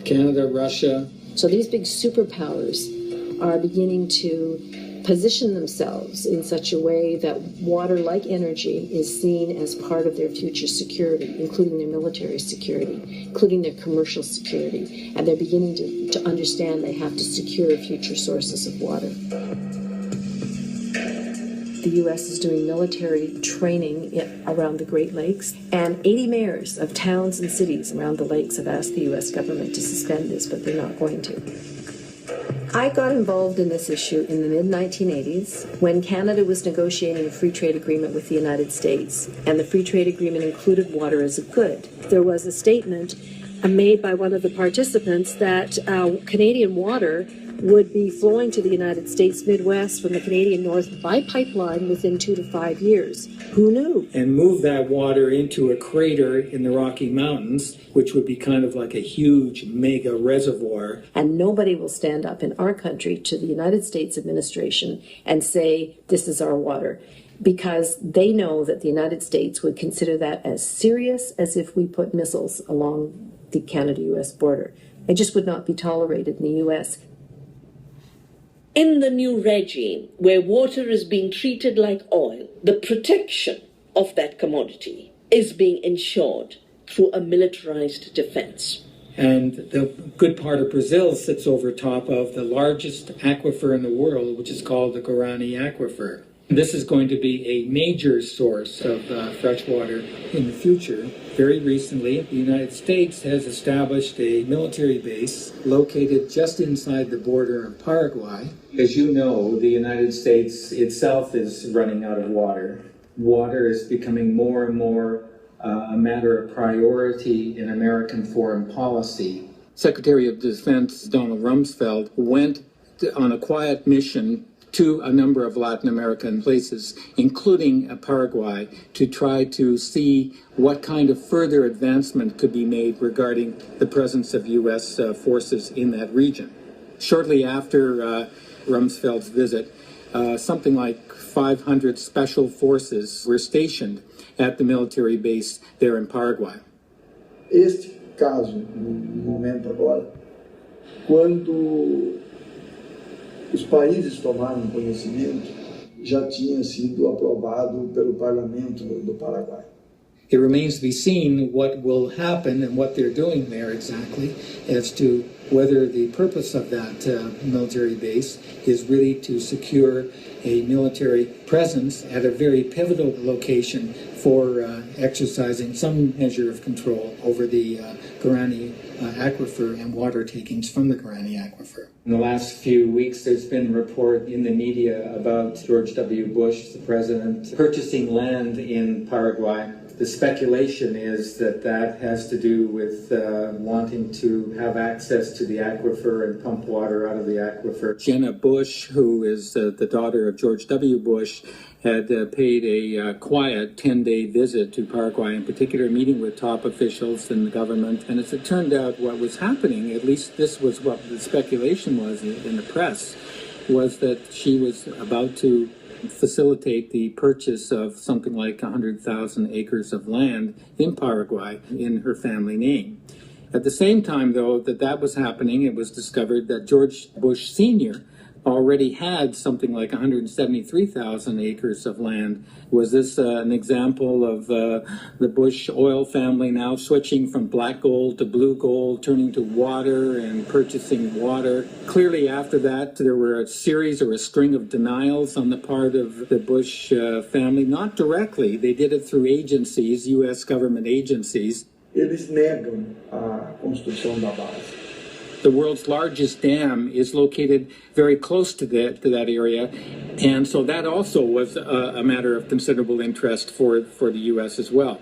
Canada, Russia. So these big superpowers are beginning to position themselves in such a way that water, like energy, is seen as part of their future security, including their military security, including their commercial security. And they're beginning to understand they have to secure future sources of water. The U.S. is doing military training around the Great Lakes, and 80 mayors of towns and cities around the lakes have asked the U.S. government to suspend this, but they're not going to. I got involved in this issue in the mid-1980s when Canada was negotiating a free trade agreement with the United States, and the free trade agreement included water as a good. There was a statement made by one of the participants that Canadian water would be flowing to the United States Midwest from the Canadian North by pipeline within 2 to 5 years. Who knew? And move that water into a crater in the Rocky Mountains, which would be kind of like a huge mega reservoir. And nobody will stand up in our country to the United States administration and say, this is our water, because they know that the United States would consider that as serious as if we put missiles along the Canada-U.S. border. It just would not be tolerated in the U.S. In the new regime, where water is being treated like oil, the protection of that commodity is being ensured through a militarized defense. And the good part of Brazil sits over top of the largest aquifer in the world, which is called the Guarani Aquifer. This is going to be a major source of fresh water in the future. Very recently, the United States has established a military base located just inside the border of Paraguay. As you know, the United States itself is running out of water. Water is becoming more and more a matter of priority in American foreign policy. Secretary of Defense Donald Rumsfeld went on a quiet mission to a number of Latin American places, including Paraguay, to try to see what kind of further advancement could be made regarding the presence of U.S. Forces in that region. Shortly after Rumsfeld's visit, something like 500 special forces were stationed at the military base there in Paraguay. Este caso, no momento agora, quando os países tomaram conhecimento, já tinha sido aprovado pelo parlamento do Paraguai. It remains to be seen what will happen and what they're doing there exactly as to whether the purpose of that military base is really to secure a military presence at a very pivotal location for exercising some measure of control over the Guarani Aquifer and water takings from the Guarani Aquifer. In the last few weeks, there's been a report in the media about George W. Bush, the president, purchasing land in Paraguay. The speculation is that that has to do with wanting to have access to the aquifer and pump water out of the aquifer. Jenna Bush, who is the daughter of George W. Bush, had paid a quiet 10-day visit to Paraguay, in particular meeting with top officials in the government. And as it turned out, what was happening, at least this was what the speculation was in the press, was that she was about to facilitate the purchase of something like 100,000 acres of land in Paraguay in her family name. At the same time, though, that was happening, it was discovered that George Bush Sr. already had something like 173,000 acres of land. Was this an example of the Bush oil family now switching from black gold to blue gold, turning to water and purchasing water? Clearly after that, there were a series or a string of denials on the part of the Bush family, not directly. They did it through agencies, U.S. government agencies. Eles negam a construção da base. The world's largest dam is located very close to that area, and so that also was a matter of considerable interest for the U.S. as well.